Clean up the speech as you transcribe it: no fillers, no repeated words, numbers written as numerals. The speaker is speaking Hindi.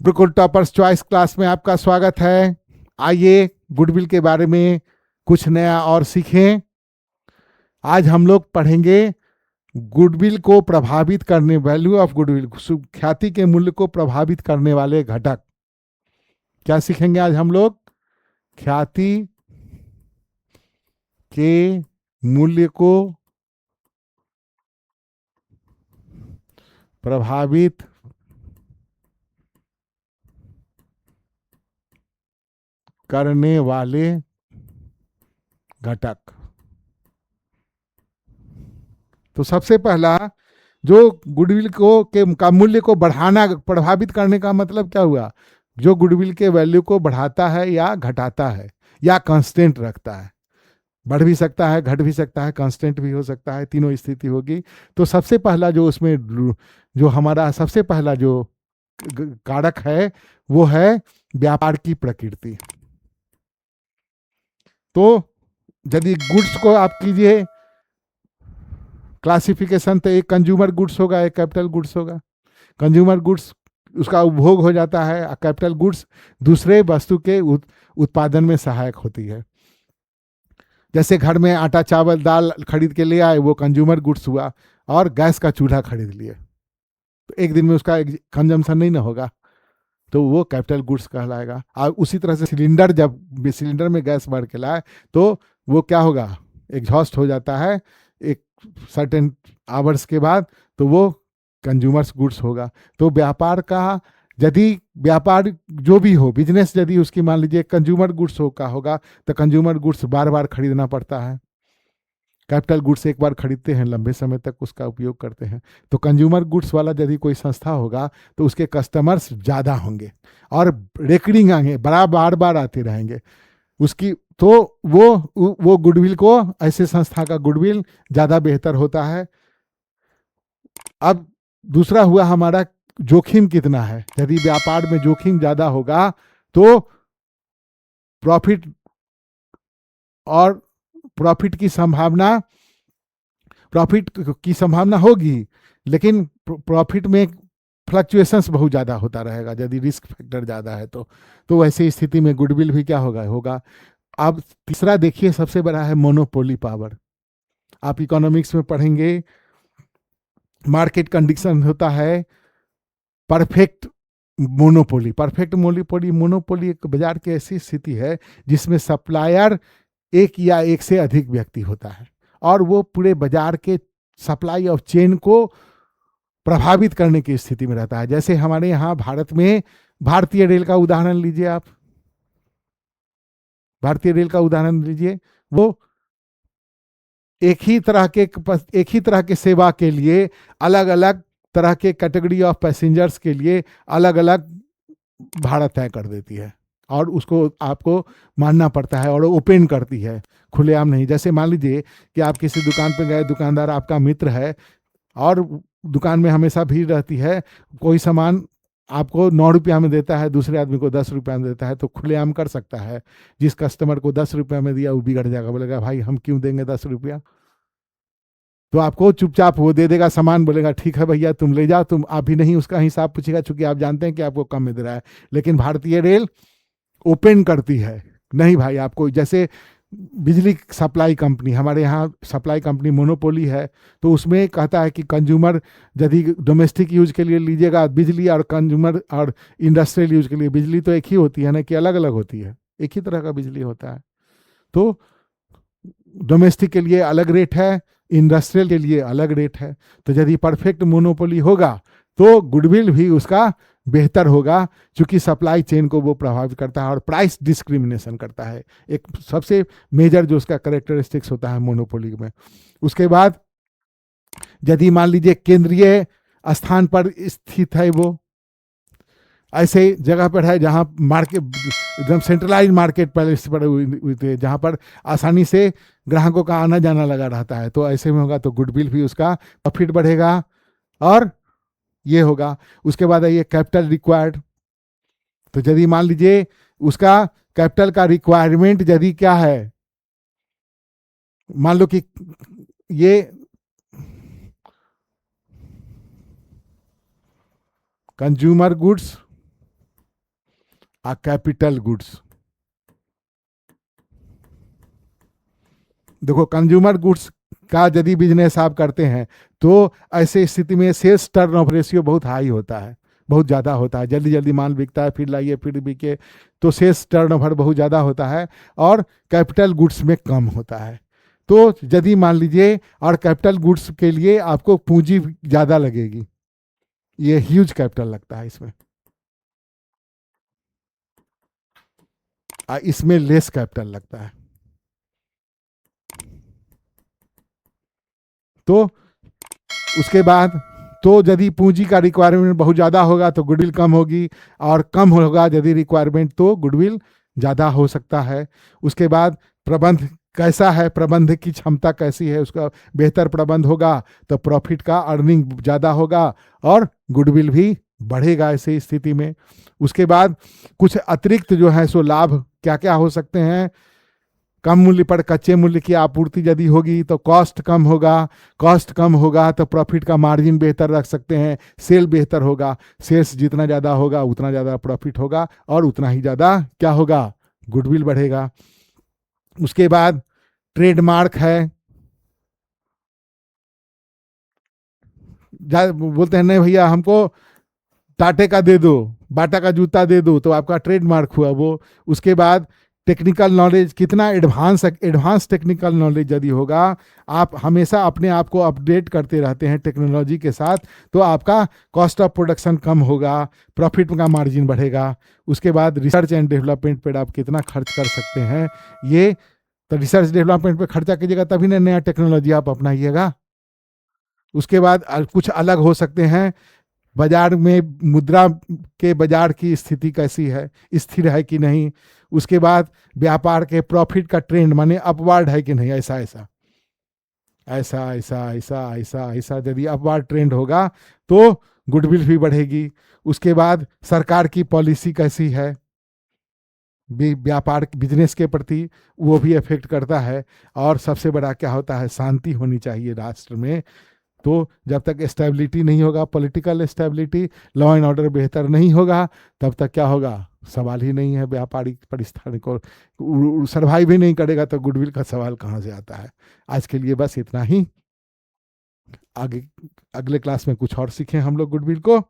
ब्रुकुल टॉपर्स चॉइस क्लास में आपका स्वागत है। आइए गुडविल के बारे में कुछ नया और सीखें। आज हम लोग पढ़ेंगे गुडविल को प्रभावित करने, वैल्यू ऑफ गुडविल, ख्याति के मूल्य को प्रभावित करने वाले घटक। क्या सीखेंगे आज हम लोग? ख्याति के मूल्य को प्रभावित करने वाले घटक। तो सबसे पहला जो गुडविल को का मूल्य को बढ़ाना, प्रभावित करने का मतलब क्या हुआ? जो गुडविल के वैल्यू को बढ़ाता है या घटाता है या कांस्टेंट रखता है। बढ़ भी सकता है, घट भी सकता है, कांस्टेंट भी हो सकता है, तीनों स्थिति होगी। तो सबसे पहला जो उसमें जो हमारा सबसे पहला जो कारक है वो है व्यापार की प्रकृति। तो यदि गुड्स को आप कीजिए क्लासिफिकेशन, तो एक कंज्यूमर गुड्स होगा, एक कैपिटल गुड्स होगा। कंज्यूमर गुड्स उसका उपभोग हो जाता है, कैपिटल गुड्स दूसरे वस्तु के उत्पादन में सहायक होती है। जैसे घर में आटा चावल दाल खरीद के ले आए, वो कंज्यूमर गुड्स हुआ। और गैस का चूल्हा खरीद लिए, तो एक दिन में उसका कंजम्पशन नहीं ना होगा, तो वो कैपिटल गुड्स कहलाएगा। और उसी तरह से सिलेंडर, जब सिलेंडर में गैस भर के लाए तो वो क्या होगा? एग्जॉस्ट हो जाता है एक सर्टेन आवर्स के बाद, तो वो कंज्यूमर्स गुड्स होगा। तो व्यापार का, यदि व्यापार जो भी हो, बिजनेस यदि उसकी मान लीजिए कंज्यूमर गुड्स का होगा, तो कंज्यूमर गुड्स बार बार खरीदना पड़ता है। कैपिटल गुड्स एक बार खरीदते हैं, लंबे समय तक उसका उपयोग करते हैं। तो कंज्यूमर गुड्स वाला यदि कोई संस्था होगा तो उसके कस्टमर्स ज़्यादा होंगे और रेकरिंग आएंगे, बार बार आते रहेंगे उसकी। तो वो गुडविल को, ऐसे संस्था का गुडविल ज़्यादा बेहतर होता है। अब दूसरा हुआ हमारा जोखिम कितना है। यदि व्यापार में जोखिम ज़्यादा होगा तो प्रॉफिट की संभावना होगी, लेकिन प्रॉफिट में फ्लक्चुएशंस बहुत ज़्यादा होता रहेगा यदि रिस्क फैक्टर ज़्यादा है तो वैसी स्थिति में गुडविल भी क्या होगा। अब तीसरा देखिए, सबसे बड़ा है मोनोपोली पावर। आप इकोनॉमिक्स में पढ़ेंगे, मार्केट कंडीशन होता है परफेक्ट मोनोपोली। मोनोपोली एक बाजार की ऐसी स्थिति है जिसमें सप्लायर एक या एक से अधिक व्यक्ति होता है और वो पूरे बाजार के सप्लाई ऑफ चेन को प्रभावित करने की स्थिति में रहता है। जैसे हमारे यहाँ भारत में भारतीय रेल का उदाहरण लीजिए आप। भारतीय रेल का उदाहरण लीजिए, वो एक ही तरह के सेवा के लिए अलग अलग तरह के कैटेगरी ऑफ पैसेंजर्स के लिए अलग अलग भाड़ा तय कर देती है और उसको आपको मानना पड़ता है और ओपन करती है, खुलेआम नहीं। जैसे मान लीजिए कि आप किसी दुकान पे गए, दुकानदार आपका मित्र है और दुकान में हमेशा भीड़ रहती है, कोई सामान आपको 9 रुपया में देता है, दूसरे आदमी को 10 रुपया में देता है, तो खुलेआम कर सकता है। जिस कस्टमर को 10 रुपया में दिया वो बिगड़ जाएगा, बोलेगा भाई हम क्यों देंगे 10 रुपया, तो आपको चुपचाप वो दे देगा सामान, बोलेगा ठीक है भैया तुम ले जाओ, तुम आप भी नहीं उसका हिसाब पूछेगा, चूंकि आप जानते हैं कि आपको कम में दे रहा है। लेकिन भारतीय रेल ओपन करती है, नहीं भाई आपको, जैसे बिजली सप्लाई कंपनी, हमारे यहाँ सप्लाई कंपनी मोनोपोली है, तो उसमें कहता है कि कंज्यूमर यदि डोमेस्टिक यूज के लिए लीजिएगा बिजली, और कंज्यूमर और इंडस्ट्रियल यूज के लिए बिजली तो एक ही होती है ना, कि अलग अलग होती है? एक ही तरह का बिजली होता है। तो डोमेस्टिक के लिए अलग रेट है, इंडस्ट्रियल के लिए अलग रेट है। तो यदि परफेक्ट मोनोपोली होगा तो गुडविल भी उसका बेहतर होगा, क्योंकि सप्लाई चेन को वो प्रभावित करता है और प्राइस डिस्क्रिमिनेशन करता है। एक सबसे मेजर जो उसका कैरेक्टरिस्टिक्स होता है मोनोपोली में। उसके बाद यदि मान लीजिए केंद्रीय स्थान पर स्थित है, वो ऐसे जगह पर है जहां मार्केट एकदम सेंट्रलाइज मार्केट पैलेस पर हुई थे, जहां पर आसानी से ग्राहकों का आना जाना लगा रहता है, तो ऐसे में होगा तो गुडविल भी उसका प्रॉफिट बढ़ेगा और ये होगा। उसके बाद है ये कैपिटल रिक्वायर्ड। तो यदि मान लीजिए उसका कैपिटल का रिक्वायरमेंट यदि क्या है, मान लो कि ये कंज्यूमर गुड्स कैपिटल गुड्स। देखो कंज्यूमर गुड्स का यदि बिजनेस आप करते हैं तो ऐसे स्थिति में सेल्स टर्नओवर रेशियो बहुत हाई होता है, बहुत ज़्यादा होता है, जल्दी जल्दी माल बिकता है, फिर लाइए फिर बिके, तो सेल्स टर्नओवर बहुत ज़्यादा होता है और कैपिटल गुड्स में कम होता है। तो यदि मान लीजिए, और कैपिटल गुड्स के लिए आपको पूंजी ज़्यादा लगेगी, ये ह्यूज कैपिटल लगता है इसमें, इसमें लेस कैपिटल लगता है। तो उसके बाद तो यदि पूंजी का रिक्वायरमेंट बहुत ज़्यादा होगा तो गुडविल कम होगी, और कम होगा यदि रिक्वायरमेंट तो गुडविल ज़्यादा हो सकता है। उसके बाद प्रबंध कैसा है, प्रबंध की क्षमता कैसी है, उसका बेहतर प्रबंध होगा तो प्रॉफिट का अर्निंग ज़्यादा होगा और गुडविल भी बढ़ेगा ऐसी स्थिति में। उसके बाद कुछ अतिरिक्त जो है सो लाभ क्या क्या हो सकते हैं, कम मूल्य पर कच्चे मूल्य की आपूर्ति यदि होगी तो कॉस्ट कम होगा, कॉस्ट कम होगा तो प्रॉफिट का मार्जिन बेहतर रख सकते हैं, सेल बेहतर होगा, सेल्स जितना ज़्यादा होगा उतना ज़्यादा प्रॉफिट होगा और उतना ही ज़्यादा क्या होगा, गुडविल बढ़ेगा। उसके बाद ट्रेडमार्क है, बोलते हैं नहीं भैया हमको टाटे का दे दो, बाटा का जूता दे दो, तो आपका ट्रेडमार्क हुआ वो। उसके बाद टेक्निकल नॉलेज, कितना एडवांस टेक्निकल नॉलेज यदि होगा, आप हमेशा अपने आप को अपडेट करते रहते हैं टेक्नोलॉजी के साथ, तो आपका कॉस्ट ऑफ प्रोडक्शन कम होगा, प्रॉफिट का मार्जिन बढ़ेगा। उसके बाद रिसर्च एंड डेवलपमेंट पर आप कितना खर्च कर सकते हैं, ये तो रिसर्च डेवलपमेंट पे खर्चा कीजिएगा तभी ना नया टेक्नोलॉजी आप अपनाइएगा। उसके बाद कुछ अलग हो सकते हैं, बाजार में मुद्रा के बाजार की स्थिति कैसी है, स्थिर है कि नहीं। उसके बाद व्यापार के प्रॉफिट का ट्रेंड माने अपवार्ड है कि नहीं, ऐसा ऐसा ऐसा ऐसा ऐसा ऐसा ऐसा यदि अपवार्ड ट्रेंड होगा तो गुडविल भी बढ़ेगी। उसके बाद सरकार की पॉलिसी कैसी है व्यापार बिजनेस के प्रति, वो भी इफेक्ट करता है। और सबसे बड़ा क्या होता है, शांति होनी चाहिए राष्ट्र में। तो जब तक स्टेबिलिटी नहीं होगा, political stability, law and order बेहतर नहीं होगा, तब तक क्या होगा, सवाल ही नहीं है व्यापारिक परिस्थिति को सर्वाइव भी नहीं करेगा तो गुडविल का सवाल कहाँ से आता है। आज के लिए बस इतना ही, आगे अगले क्लास में कुछ और सीखें हम लोग गुडविल को।